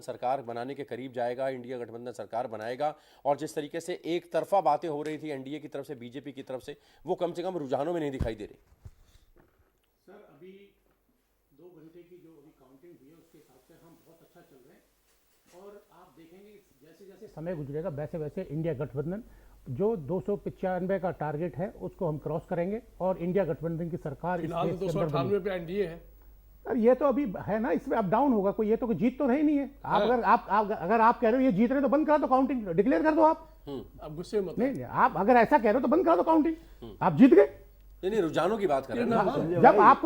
सरकार बनाने के करीब जाएगा, इंडिया गठबंधन सरकार बनाएगा। और जिस तरीके से एक तरफा बातें हो रही थी एनडीए की तरफ से, बीजेपी की तरफ से, वो कम से कम रुझानों में नहीं दिखाई दे रही। सर अभी 2 घंटे की जो अभी काउंटिंग हुई है उसके हिसाब से हम बहुत अच्छा चल रहे हैं और आप देखेंगे जैसे जैसे समय गुजरेगा वैसे वैसे इंडिया गठबंधन जो 295 का टारगेट है उसको हम क्रॉस करेंगे और इंडिया गठबंधन की सरकार फिलहाल 298 पे एनडीए है। ये तो अभी है ना, इसमें अप डाउन होगा, कोई ये तो कोई जीत तो रही नहीं है। आप अगर आप कह रहे हो ये जीत रहे तो बंद करा दो, काउंटिंग डिक्लेयर कर दो आप। अब गुस्से मत। नहीं, आप अगर ऐसा कह रहे हो तो बंद करा दो काउंटिंग, आप जीत गए। नहीं, रुझानों की बात कर रहे हैं ना। जब आप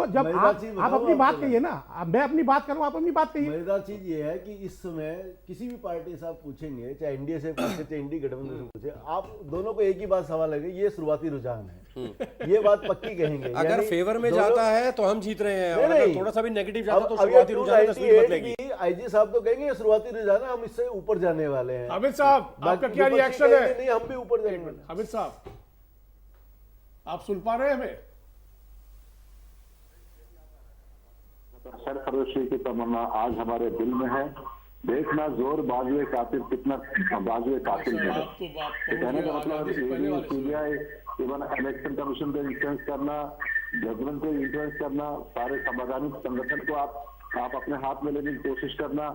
अपनी बात कहिए ना, मैं अपनी बात करूं, आप अपनी बात कहिए। मजेदार चीज ये है कि इस समय किसी भी पार्टी से आप पूछेंगे, चाहे एनडीए से पूछे चाहे इंडी गठबंधन से पूछे, आप दोनों को एक ही बात सवाल लगेगी, ये शुरुआती रुझान है। ये बात पक्की कहेंगे। अगर फेवर में जाता है तो हम जीत रहे हैं, और अगर थोड़ा सा भी नेगेटिव जाता तो शुरुआती रुझान तस्वीर बदलेगी। आईजी साहब तो कहेंगे ये शुरुआती रुझान है, हम इससे ऊपर जाने वाले हैं। अमित साहब आपका क्या रिएक्शन है? नहीं, हम भी ऊपर जाएंगे। अमित साहब आप सुन पा रहे हैं हमें? सरफरोशी की तमन्ना आज हमारे दिल में है। देखना जोर बाजुए कातिल कितना बाजुए कातिल में है। कहने का मतलब सीबीआई इवन इलेक्शन कमीशन को इन्फ्लुएंस करना, जजमेंट को इन्फ्लुएंस करना, सारे संवैधानिक संगठन को आप अपने हाथ में लेने की कोशिश करना,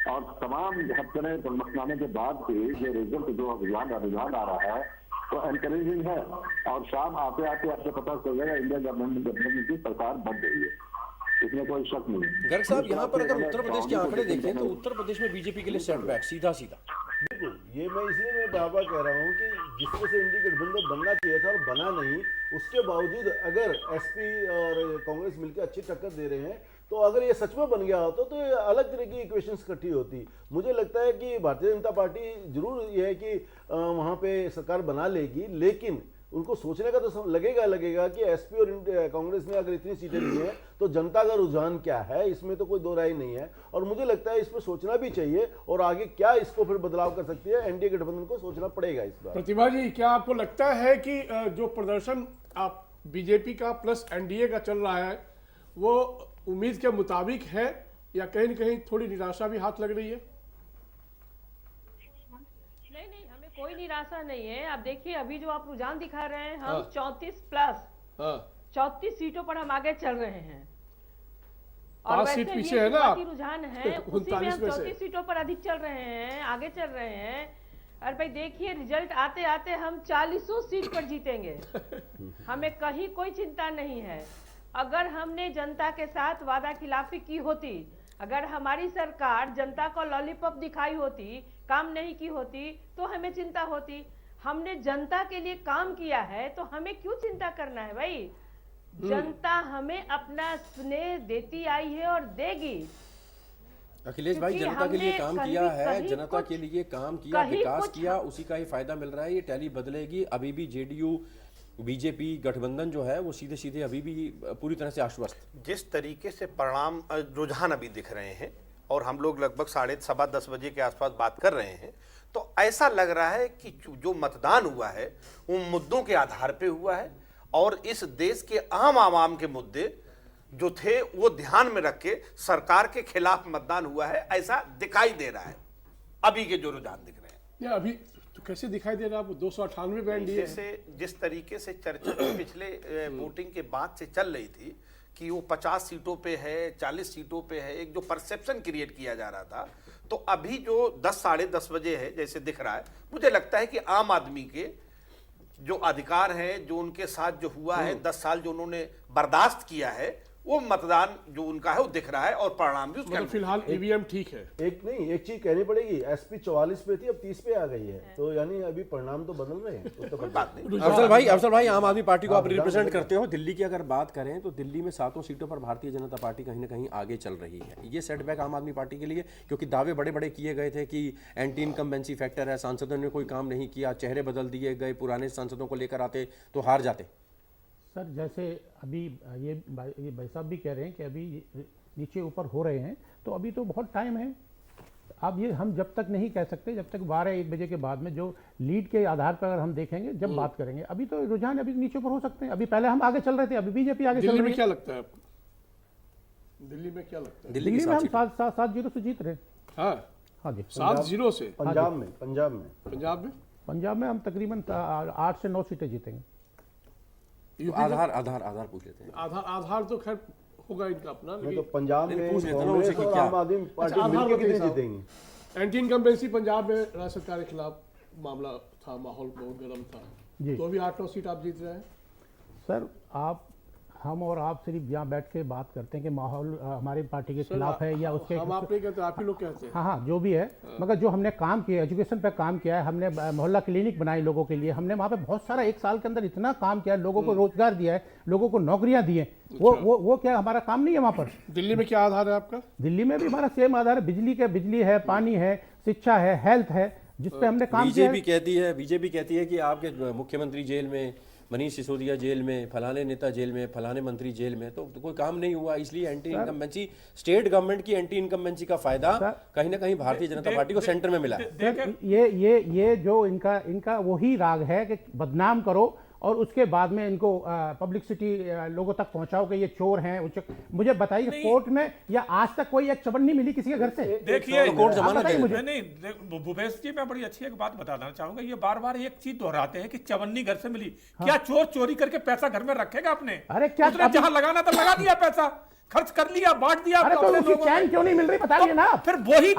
और तमाम हफ्ते मसलाने के बाद भी ये रिजल्ट जो रुझान आ रहा है तो एनकरेजिंग है। और शाम आते आते आपको पता चल जाएगा इंडिया गवर्नमेंट की सरकार बन गई है, इसमें कोई शक नहीं है। गर्ग साहब, यहाँ पर अगर उत्तर प्रदेश के आंकड़े देखें तो उत्तर प्रदेश में बीजेपी के लिए सेटबैक सीधा सीधा। बिल्कुल, ये मैं इसलिए मैं बार-बार कह रहा हूँ कि जिसमें से इंडी गठबंधन बनना चाहिए था और बना नहीं, उसके बावजूद अगर एसपी और कांग्रेस मिलकर अच्छी टक्कर दे रहे हैं, तो अगर ये सच में बन गया होता तो ये अलग तरह की इक्वेशंस इकट्ठी होती। मुझे लगता है कि भारतीय जनता पार्टी जरूर ये है कि वहाँ पे सरकार बना लेगी, लेकिन उनको सोचने का तो लगेगा कि एसपी और कांग्रेस ने अगर इतनी सीटें ली हैं तो जनता का रुझान क्या है, इसमें तो कोई दो राय नहीं है। और मुझे लगता है इस पर सोचना भी चाहिए, और आगे क्या इसको फिर बदलाव कर सकती है, एनडीए गठबंधन को सोचना पड़ेगा इस बार। प्रतिभा जी, क्या आपको लगता है कि जो प्रदर्शन आप बीजेपी का प्लस एनडीए का चल रहा है वो उम्मीद के मुताबिक है, या कहीं न कहीं थोड़ी निराशा भी हाथ लग रही है? नहीं, हमें कोई निराशा नहीं है। आप देखिए अभी जो आप रुझान दिखा रहे हैं, हम 34 प्लस 34 सीटों पर हम आगे चल रहे हैं, और 5 वैसे सीट ये पीछे है ना, रुझान है उसी में हम 34 सीटों पर अधिक चल रहे हैं, आगे चल रहे हैं। और भाई देखिए रिजल्ट आते आते हम 40 सीट पर जीतेंगे। हमें कहीं कोई चिंता नहीं है। अगर हमने जनता के साथ वादा खिलाफी की होती, अगर हमारी सरकार जनता को लॉलीपॉप दिखाई होती, काम नहीं की होती, तो हमें चिंता होती। हमने जनता के लिए काम किया है तो हमें क्यों चिंता करना है भाई? जनता हमें अपना स्नेह देती आई है और देगी। अखिलेश भाई, जनता के लिए काम किया है, जनता के लिए काम किया, विकास किया, उसी का ही फायदा मिल रहा है। ये टैली बदलेगी। अभी भी जेडीयू बीजेपी गठबंधन जो है वो सीधे सीधे अभी भी पूरी तरह से आश्वस्त। जिस तरीके से परिणाम रुझान अभी दिख रहे हैं, और हम लोग लगभग 10:30 बजे के आसपास बात कर रहे हैं, तो ऐसा लग रहा है कि जो मतदान हुआ है वो मुद्दों के आधार पे हुआ है, और इस देश के आम आवाम के मुद्दे जो थे वो ध्यान में रख के सरकार के खिलाफ मतदान हुआ है, ऐसा दिखाई दे रहा है अभी के जो रुझान दिख रहे हैं। या अभी तो कैसे दिखाई दे रहा है? 298 पे एनडीए जैसे जिस तरीके से चर्चा पिछले वोटिंग के बाद से चल रही थी कि वो 50 सीटों पे है, 40 सीटों पे है, एक जो परसेप्शन क्रिएट किया जा रहा था, तो अभी जो 10-10:30 बजे है जैसे दिख रहा है, मुझे लगता है कि आम आदमी के जो अधिकार हैं, जो उनके साथ जो हुआ है 10 साल जो उन्होंने बर्दाश्त किया है, वो मतदान जो उनका है वो दिख रहा है, और परिणाम भी उसका मतलब फिलहाल ईवीएम ठीक है। एक चीज कहनी पड़ेगी, एसपी 44 पे थी, अब 30 पे आ गई है, तो यानी अभी परिणाम तो बदल रहे हैं। तो बात नहीं। अफजल भाई, आम आदमी पार्टी को आप रिप्रेजेंट करते हो। दिल्ली की अगर बात करें तो दिल्ली में 7 सीटों पर भारतीय जनता पार्टी कहीं ना कहीं आगे चल रही है। ये सेटबैक आम आदमी पार्टी के लिए, क्योंकि दावे बड़े बड़े किए गए थे कि एंटी इनकम्बेंसी फैक्टर है, सांसदों ने कोई काम नहीं किया, चेहरे बदल दिए गए, पुराने सांसदों को लेकर आते तो हार जाते। सर जैसे अभी ये भाई साहब भी कह रहे हैं कि अभी नीचे ऊपर हो रहे हैं, तो अभी तो बहुत टाइम है। अब ये हम जब तक नहीं कह सकते, जब तक 12-1 बजे के बाद में जो लीड के आधार पर अगर हम देखेंगे, जब बात करेंगे। अभी तो रुझान अभी नीचे ऊपर हो सकते हैं। अभी पहले हम आगे चल रहे थे, अभी बीजेपी आगे चल रही है। दिल्ली में क्या लगता है आपको? दिल्ली में क्या लगता है? दिल्ली में हम 7-0 से जीत रहे हैं। हाँ हाँ जी, 7-0 से पंजाब में पंजाब में हम तकरीबन 8 से 9 सीटें जीतेंगे। आधार पूछ लेते हैं। आधार तो खैर होगा इनका अपना, तो लेकिन पंजाब में पूछ लेते हैं ना कांग्रेस उनसे कि और क्या- आम आदमी पार्टी अच्छा, आधार मिलकर के कितने हिसाब- जीतेंगी? एंटी इनकम्बेंसी पंजाब में राज्य सरकार के खिलाफ मामला था, माहौल बहुत गर्म था, जी। तो अभी 8-9 सीट आप जीत रहे हैं। सर हम और आप सिर्फ यहाँ बैठ के बात करते हैं कि माहौल हमारी पार्टी के खिलाफ है या उसके, हम आप नहीं कहते, आप ही लोग कहते हैं। हाँ जो भी है, मगर जो हमने काम किया, एजुकेशन पे काम किया है, हमने मोहल्ला क्लिनिक बनाई लोगों के लिए, हमने वहाँ पे बहुत सारा 1 साल के अंदर इतना काम किया है, लोगों को रोजगार दिया है, लोगों को नौकरियां दी हैं। वो क्या हमारा काम नहीं है वहाँ पर? दिल्ली में क्या आधार है आपका? दिल्ली में भी हमारा सेम आधार है, बिजली है, पानी है, शिक्षा है, हेल्थ है, जिसपे हमने काम किया है। बीजेपी कहती है कि आपके मुख्यमंत्री जेल में, मनीष सिसोदिया जेल में, फलाने नेता जेल में, फलाने मंत्री जेल में, तो कोई काम नहीं हुआ, इसलिए एंटी इनकम्बेंसी, स्टेट गवर्नमेंट की एंटी इनकम्बेंसी का फायदा कहीं ना कहीं भारतीय जनता पार्टी को सेंटर में मिला है। ये जो इनका वही राग है कि बदनाम करो और उसके बाद में इनको पब्लिसिटी लोगों तक पहुंचाओ कि ये चोर हैं। मुझे बताइए, कोर्ट में या आज तक कोई एक चवन्नी मिली किसी के घर से? देखिए, कोर्ट जमानत है। मुझे नहीं, भूपेश जी, मैं बड़ी अच्छी एक बात बताना चाहूंगा। ये बार बार एक चीज दोहराते हैं कि चवन्नी घर से मिली। क्या चोर चोरी करके पैसा घर में रखेगा अपने? अरे क्या जहां लगाना था लगा दिया, पैसा खर्च कर लिया, बांट दिया। अरे तो उसकी चैन क्यों नहीं मिल रही, बताइए ना। फिर वही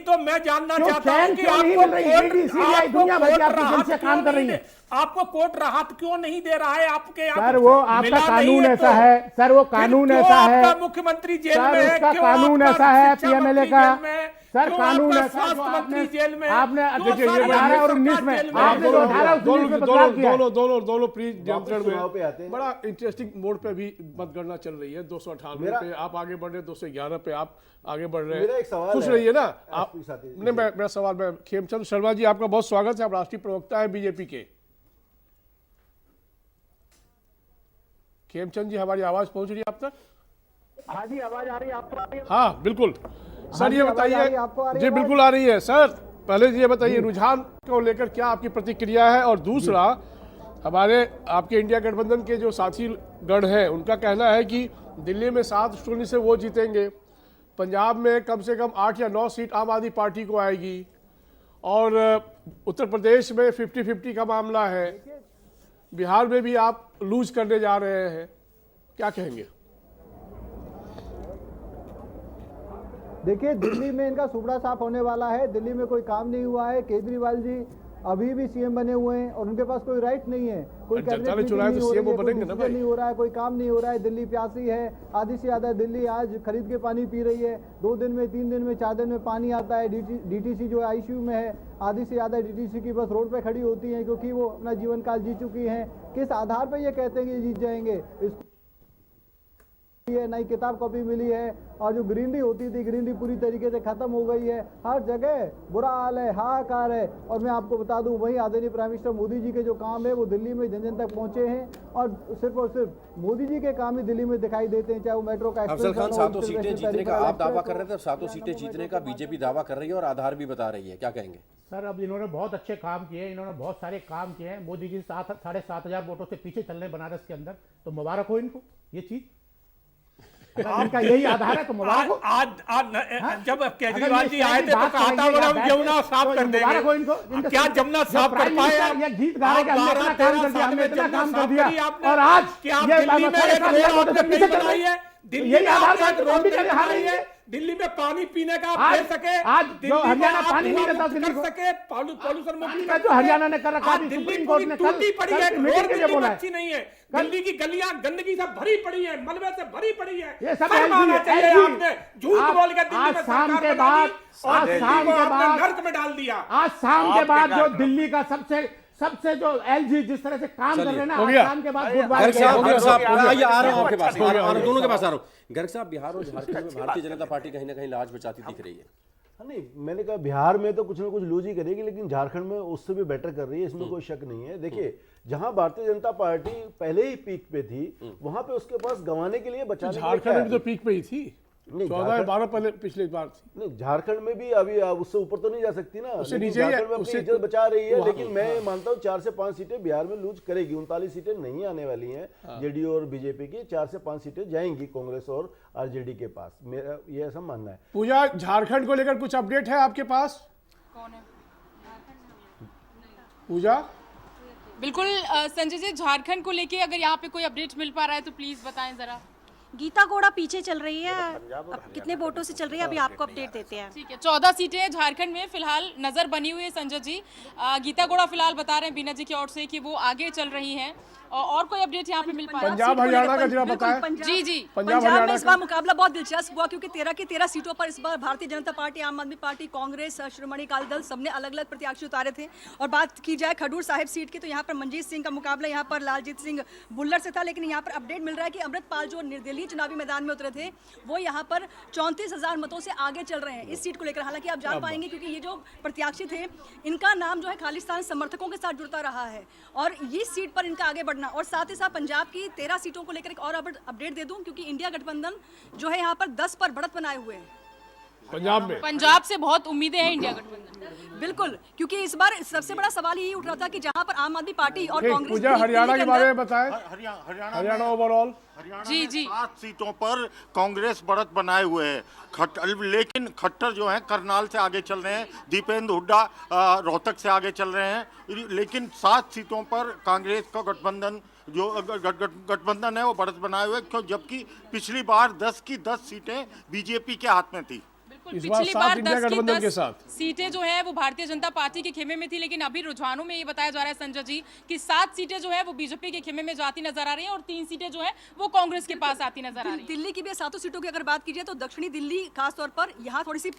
तो मैं जानना चाहता हूं कि आपको कोर्ट राहत क्यों नहीं दे रहा है? आपके सर वो आपका कानून ऐसा है, सर वो कानून ऐसा है, मुख्यमंत्री जेल में है, उसका कानून ऐसा है पीएमएलए का, सर कानून ऐसा स्वास्थ्य मंत्री जेल में, आपने 18 और 19 में आपने 18-19 में बदलाव किया। दोनों प्री नियंत्रण चुनाव पे आते में हैं। बड़ा इंटरेस्टिंग मोड पे भी मतगणना चल रही है। 298 पे आप आगे बढ़ रहे हैं, 211 पे आप आगे बढ़ रहे हैं। मेरा एक सवाल खुश है, रहिए ना आप। एसपी साथी। नहीं, मेरा सवाल, मैं खेमचंद शर्मा जी, आपका बहुत स्वागत है। आप राष्ट्रीय प्रवक्ता है बीजेपी के। खेमचंद जी, हमारी आवाज पहुंच रही है आप तक? हाँ जी, आवाज आ रही है आपको? हाँ बिल्कुल सर, ये बताइए। आपको आ रही जी है बिल्कुल आ रही है सर। पहले ये बताइए, रुझान को लेकर क्या आपकी प्रतिक्रिया है? और दूसरा, हमारे आपके इंडिया गठबंधन के जो साथी गण हैं, उनका कहना है कि दिल्ली में 7-0 से वो जीतेंगे, पंजाब में कम से कम 8 या 9 सीट आम आदमी पार्टी को आएगी, और उत्तर प्रदेश में 50-50 का मामला है, बिहार में भी आप लूज करने जा रहे हैं, क्या कहेंगे? देखिए, दिल्ली में इनका सुपड़ा साफ होने वाला है। दिल्ली में कोई काम नहीं हुआ है। केजरीवाल जी अभी भी सीएम बने हुए हैं और उनके पास कोई राइट नहीं है, कोई जनता ने चुनाव तो सीएम बनेंगे ना भाई। नहीं हो रहा है, कोई काम नहीं हो रहा है। दिल्ली प्यासी है, आधी से ज्यादा दिल्ली आज खरीद के पानी पी रही है। 2 दिन में, 3 दिन में, 4 दिन में पानी आता है। डीटीसी जो आईसीयू में है, आधी से ज्यादा डीटीसी की बस रोड पे खड़ी होती है, क्योंकि वो अपना जीवन काल जी चुकी है। किस आधार पर ये कहते हैं कि जीत जाएंगे? नई किताब कॉपी मिली है, और जो ग्रीनरी होती थी, ग्रीनरी पूरी तरीके से खत्म हो गई है। हर जगह बुरा हाल है, हाहाकार है। और मैं आपको बता दूं, वही आदरणीय प्राइम मिनिस्टर मोदी जी के जो काम है वो दिल्ली में जन जन तक पहुंचे हैं, और सिर्फ मोदी जी के काम ही दिल्ली में दिखाई देते हैं, चाहे वो मेट्रो का अफजल खान, 7 सीटें जीतने का आप दावा कर रहे थे, 7 सीटें जीतने का बीजेपी दावा कर रही है और आधार भी बता रही है, क्या कहेंगे? सर अब इन्होंने बहुत अच्छे काम किए, इन्होंने बहुत सारे काम किए हैं। मोदी जी 7,500 वोटों से पीछे चल रहे हैं बनारस के अंदर, तो मुबारक हो इनको। ये चीज इनका यही आधार है, तो मुबारक हो। आज जब केजरीवाल जी आए थे तो कहा था बोला जमुना साफ कर देंगे, क्या जमुना साफ कर पाए? ये गीत गा रहे हैं कि हमने इतना काम कर दिया, हमने इतना काम कर दिया, आपने, और आज क्या आप दिल्ली में एक रोड आपने नहीं बनाई है? दिल्ली में आपने एक रोड नहीं बनाई है? दिल्ली में पानी पीने का आप दे सके, आज जो हरियाणा पानी नहीं देता दिल्ली को, कर सके, पॉल्यूशन मुक्त जो हरियाणा ने कर रखा, सुप्रीम कोर्ट ने टूटी पड़ी है, मीटिंग के लिए बोला है। अच्छी नहीं है। दिल्ली की गलियां गंदगी से भरी पड़ी है, मलबे से भरी पड़ी है। ये सब मानना चाहिए आपने, झूठ बोल के दिल्ली में शाम के बाद, और दिल्ली को आपने नर्क में डाल दिया। आज शाम के बाद जो दिल्ली का सबसे जो एलजी जिस तरह से काम कर रहे हैं ना, शाम के बाद गर्ग साहब आ रहा हूं आपके पास, दोनों के पास आ रहा हूं। गर्ग साहब, बिहार और झारखंड में भारतीय जनता पार्टी कहीं ना कहीं लाज बचाती दिख रही है। नहीं, मैंने कहा बिहार में तो कुछ ना कुछ लूज ही करेगी, लेकिन झारखंड में उससे भी बेटर कर रही है, इसमें कोई शक नहीं है। देखिए, जहां भारतीय जनता पार्टी पहले ही पीक पे थी, वहां पे उसके पास गंवाने के लिए बचाने के लिए झारखंड में भी तो पीक पे ही थी। नहीं, 14-12 पहले पिछले बार थी। नहीं, झारखंड में भी अभी उससे ऊपर तो नहीं जा सकती ना, उससे लेकिन नीचे ही है, झारखंड में अपनी उससे इज्जत बचा रही है। लेकिन मैं मानता हूँ 4 से 5 सीटें बिहार में लूज करेगी। 39 सीटें नहीं आने वाली हैं जेडीयू और बीजेपी की, 4 से 5 सीटें जाएंगी कांग्रेस और आरजेडी के पास, मेरा ये ऐसा मानना है। पूजा, झारखंड को लेकर कुछ अपडेट है आपके पास? कौन है? पूजा, बिल्कुल संजय जी, झारखंड को लेके अगर यहाँ पे कोई अपडेट मिल पा रहा है तो प्लीज बताएं जरा। गीता कोड़ा पीछे चल रही है, अब कितने वोटों से चल रही है अभी आपको अपडेट देते हैं। ठीक है, 14 सीटें झारखंड में फिलहाल नजर बनी हुई है संजय जी। गीता कोड़ा फिलहाल बता रहे हैं बीना जी की ओर से कि वो आगे चल रही हैं। और कोई अपडेट यहाँ पे मिल पा रहा है? पंजाब हरियाणा का जरा बताएं। जी जी, पंजाब में इस बार मुकाबला बहुत दिलचस्प हुआ क्योंकि 13 की 13 सीटों पर इस बार भारतीय जनता पार्टी, आम आदमी पार्टी, कांग्रेस, श्रोमणी अकाली दल सबने अलग अलग प्रत्याशी उतारे थे। और बात की जाए खडूर साहिब सीट की तो यहाँ पर मनजीत सिंह का मुकाबला यहाँ पर लालजीत सिंह बुल्लर से था। लेकिन यहाँ पर अपडेट मिल रहा है कि अमृतपाल जो निर्दलीय चुनावी मैदान में उतरे थे वो यहाँ पर 34,000 मतों से आगे चल रहे हैं इस सीट को लेकर। हालांकि आप जान पाएंगे क्योंकि ये जो प्रत्याशी थे इनका नाम जो है खालिस्तान समर्थकों के साथ जुड़ता रहा है और ये सीट पर इनका आगे बढ़ना। और साथ ही साथ पंजाब की 13 सीटों को लेकर एक और अपडेट दे दूं क्योंकि इंडिया गठबंधन जो है यहाँ पर 10 पर बढ़त बनाए हुए हैं पंजाब में। पंजाब से बहुत उम्मीदें हैं इंडिया गठबंधन। बिल्कुल, क्योंकि इस बार सबसे बड़ा सवाल यही उठ रहा था कि जहां पर आम आदमी पार्टी और कांग्रेस। पूजा, हरियाणा के बारे में बताएं। हरियाणा ओवरऑल जी जी 7 सीटों पर कांग्रेस बढ़त बनाए हुए है। लेकिन खट्टर जो है करनाल से आगे चल रहे हैं, दीपेंद्र हुड्डा रोहतक से आगे चल रहे हैं। लेकिन 7 सीटों पर कांग्रेस का गठबंधन जो गठबंधन है वो बढ़त बनाए हुए, क्यों जबकि पिछली बार 10 की 10 सीटें बीजेपी के हाथ में थी। इस बार पिछली बार 10 की 10 के साथ सीटें जो है वो भारतीय जनता पार्टी के खेमे में थी। लेकिन अभी रुझानों में ये बताया जा रहा है संजय जी कि 7 सीटें जो है वो बीजेपी के खेमे में जाती नजर आ रही हैं और 3 सीटें जो है वो कांग्रेस के पास आती नजर आ रही हैं। दिल्ली की भी 7 सीटों की अगर बात की जाए तो दक्षिणी दिल्ली खासतौर पर यहाँ थोड़ी सी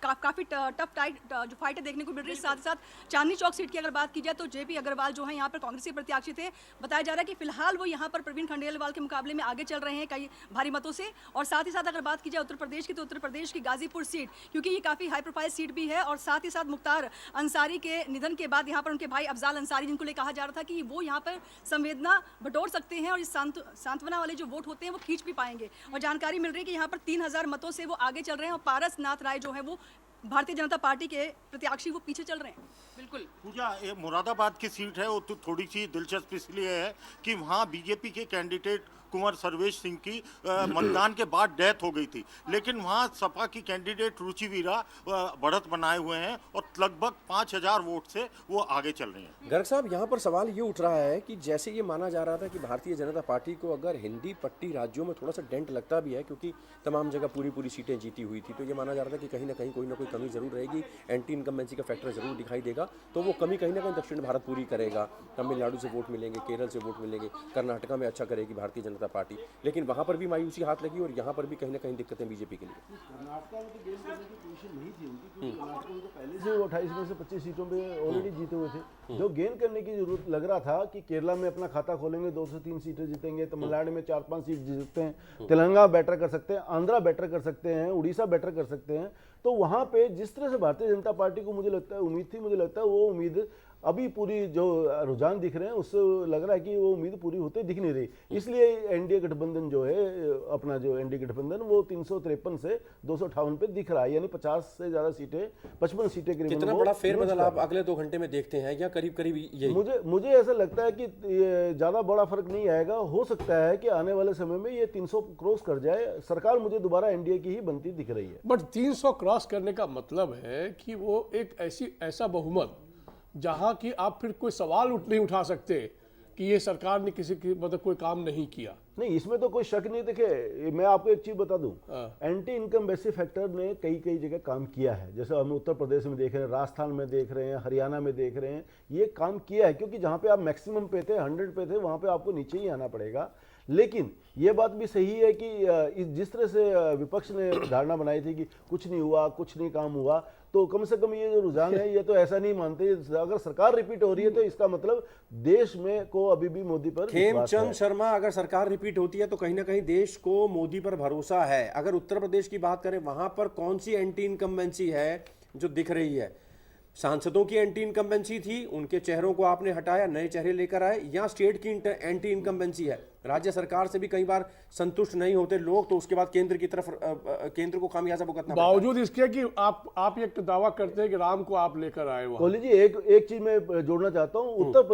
काफी टफ जो फाइट देखने को मिल रही है। साथ ही साथ चांदनी चौक सीट की अगर बात की जाए तो जेपी अग्रवाल जो है यहाँ पर कांग्रेस के प्रत्याशी थे। बताया जा रहा है कि फिलहाल वो यहाँ पर प्रवीण खंडेलवाल के मुकाबले में आगे चल रहे हैं कई भारी मतों से। और साथ ही साथ अगर बात की जाए उत्तर प्रदेश की तो उत्तर प्रदेश की गाजीपुर सीट, क्योंकि ये काफी हाई प्रोफाइल सीट भी है और साथ ही साथ मुख्तार अंसारी के निधन के बाद यहाँ पर उनके भाई अफजाल अंसारी जिनको कहा जा रहा था कि वो यहाँ पर संवेदना बटोर सकते हैं और इस सांत्वना वाले जो वोट होते हैं वो खींच भी पाएंगे। और जानकारी मिल रही है कि यहाँ पर 3,000 मतों से वो आगे चल रहे हैं और पारस नाथ राय जो है वो भारतीय जनता पार्टी के प्रत्याशी वो पीछे चल रहे हैं। बिल्कुल पूजा, ये मुरादाबाद की सीट है वो तो थोड़ी सी दिलचस्प इसलिए है कि वहाँ बीजेपी के कैंडिडेट कुंवर सर्वेश सिंह की मतदान के बाद डेथ हो गई थी। लेकिन वहाँ सपा की कैंडिडेट रुचि वीरा बढ़त बनाए हुए हैं और लगभग 5,000 वोट से वो आगे चल रही हैं। गर्ग साहब, यहाँ पर सवाल ये उठ रहा है कि जैसे ये माना जा रहा था कि भारतीय जनता पार्टी को अगर हिंदी पट्टी राज्यों में थोड़ा सा डेंट लगता भी है क्योंकि तमाम जगह पूरी सीटें जीती हुई थी, तो ये माना जा रहा था कि कहीं ना कहीं कोई ना कोई कमी जरूर रहेगी, एंटी इनकम्बेंसी का फैक्टर जरूर दिखाई देगा, तो वो कमी कहीं ना कहीं दक्षिण भारत पूरी करेगा। तमिलनाडु से वोट मिलेंगे, केरल से वोट मिलेंगे, कर्नाटका में अच्छा करेगी भारतीय जनता पार्टी। लेकिन वहां पर भी मायूसी हाथ लगी और यहाँ पर भी कहीं ना कहीं दिक्कतें बीजेपी के लिए। कर्नाटका में तो गेन करने की पोजीशन नहीं थी उनकी, क्योंकि कर्नाटका में तो पहले से वो 28 में से 25 सीटों पे ऑलरेडी जीते हुए थे। जो गेन करने की जरूरत लग रहा था कि केरला में अपना खाता खोलेंगे 2 से 3 सीटें जीतेंगे, तमिलनाडु में 4-5 सीट जीतते हैं, तेलंगाना बेटर कर सकते हैं, आंध्रा बेटर कर सकते हैं, उड़ीसा बेटर कर सकते हैं। तो वहां पे जिस तरह से भारतीय जनता पार्टी को मुझे लगता है उम्मीद थी, मुझे लगता है वो उम्मीद अभी पूरी जो रुझान दिख रहे हैं उससे लग रहा है कि वो उम्मीद पूरी होते दिख नहीं रही। इसलिए एनडीए गठबंधन जो है, अपना जो एनडीए गठबंधन वो 353 से 258 पे दिख रहा है, यानी 50 से ज्यादा सीटें, 55 सीटें करीब। कितना बड़ा फेरबदल आप अगले 2 घंटे में देखते हैं या करीब करीब यही? मुझे ऐसा लगता है कि ज्यादा बड़ा फर्क नहीं आएगा। हो सकता है कि आने वाले समय में ये 300 क्रॉस कर जाए। सरकार मुझे दोबारा एनडीए की ही बनती दिख रही है। बट 300 क्रॉस करने का मतलब है कि वो एक ऐसा बहुमत जहां कि आप फिर कोई सवाल नहीं उठा सकते कि ये सरकार ने किसी की मतलब कोई काम नहीं किया। नहीं, इसमें तो कोई शक नहीं। देखे, मैं आपको एक चीज बता दूं, एंटी इनकम बेसिस फैक्टर ने कई जगह काम किया है। जैसे हम उत्तर प्रदेश में देख रहे हैं, राजस्थान में देख रहे हैं, हरियाणा में देख रहे हैं, ये काम किया है। क्योंकि जहां पे आप मैक्सिमम पे थे, 100 पे थे, वहां पे आपको नीचे ही आना पड़ेगा। लेकिन ये बात भी सही है कि जिस तरह से विपक्ष ने धारणा बनाई थी कि कुछ नहीं हुआ, कुछ नहीं काम हुआ, तो कम से कम ये जो रुझान है ये तो ऐसा नहीं मानते। अगर सरकार रिपीट हो रही है तो इसका मतलब देश में को अभी भी मोदी पर खेमचंद शर्मा, अगर सरकार रिपीट होती है तो कहीं ना कहीं देश को मोदी पर भरोसा है। अगर उत्तर प्रदेश की बात करें, वहां पर कौन सी एंटी इनकम्बेंसी है जो दिख रही है? सांसदों की एंटी इनकम्बेंसी थी, उनके चेहरों को आपने हटाया, नए चेहरे लेकर आए, या स्टेट की एंटी इनकम्बेंसी है? राज्य सरकार से भी कई बार संतुष्ट नहीं होते लोग, तो उसके बाद केंद्र की तरफ केंद्र को खामियाजा भुगतना पड़ता है। बावजूद इसके कि आप एक दावा करते हैं कि राम को आप लेकर आए वहां। कोहली जी, एक चीज मैं जोड़ना चाहता हूँ। उत्तर प्रदेश